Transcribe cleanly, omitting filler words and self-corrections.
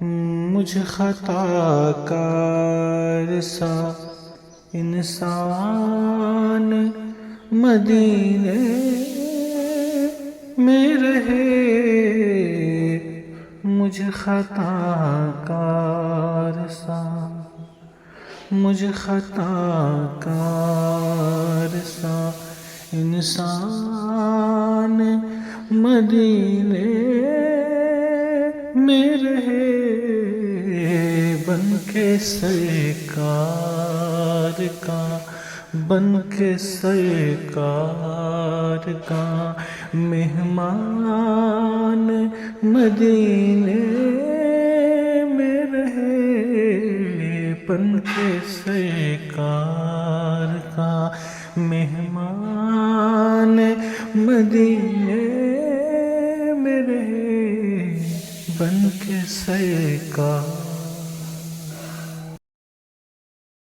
مجھ خطا کار سا انسان مدینے میں رہے، مجھ خطا کار سا، مجھ خطا کار سا انسان مدینے میں رہے، بن کے سرکار کا، بن کے سرکار کا مہمان مدینے میں رہے، بن کے سرکار کا مہمان مدینے میں رہے، بن کے سرکار